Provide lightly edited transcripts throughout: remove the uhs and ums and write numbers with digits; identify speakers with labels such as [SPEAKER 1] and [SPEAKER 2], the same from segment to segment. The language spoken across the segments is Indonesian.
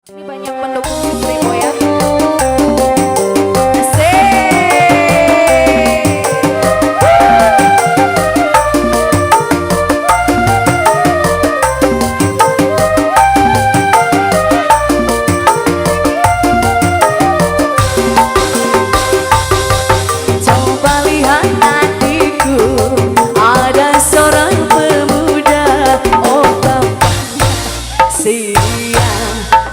[SPEAKER 1] Ini banyak pendukung Primo ya.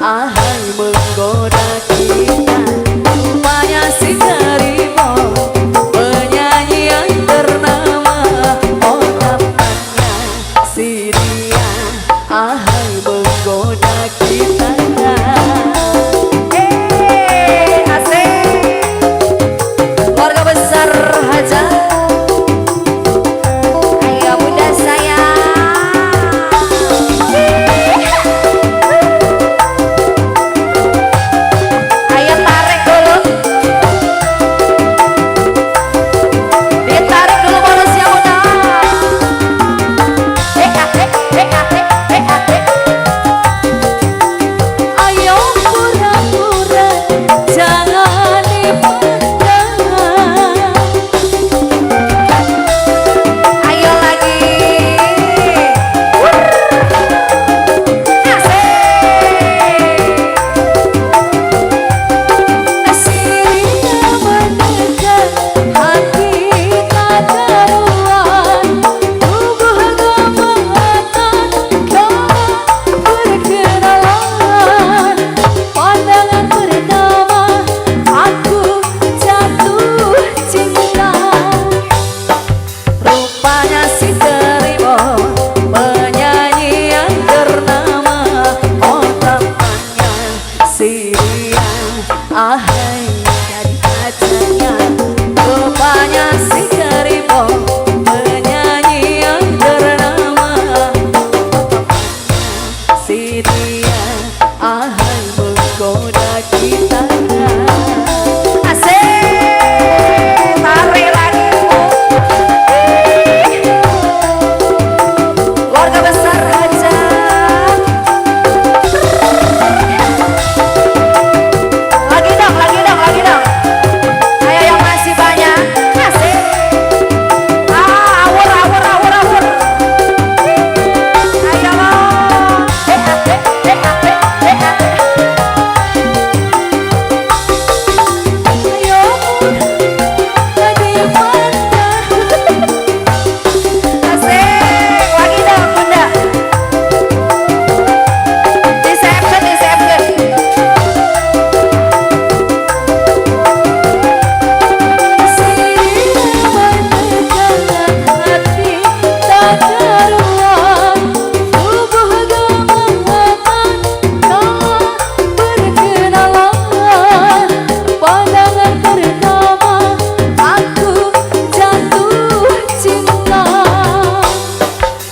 [SPEAKER 2] Ahai menggoda kita, rupanya si Karimo, penyanyi yang ternama. Oh tampaknya si dia, ahai menggoda kita.
[SPEAKER 1] Asik, keluarga besar Haja. Ayo bunda saya.
[SPEAKER 2] Ahai dari kacanya, rupanya si Karimo, penyanyi yang ternama. Si dia, ahai menggoda kita.
[SPEAKER 1] Asik, tarik lagi. Keluarga besar Haja.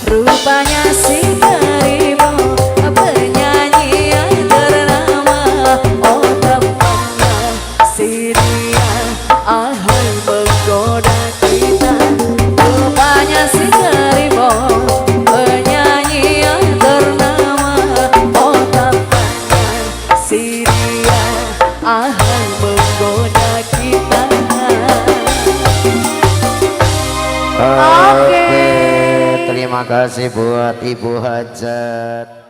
[SPEAKER 2] Rupanya si Karimo, penyanyi yang ternama. Oh tampaknya si dia, ahai menggoda kita. Rupanya si Karimo, penyanyi yang ternama. Oh tampaknya si dia, ahai menggoda kita.
[SPEAKER 3] Oke, terima kasih buat Ibu Hajat.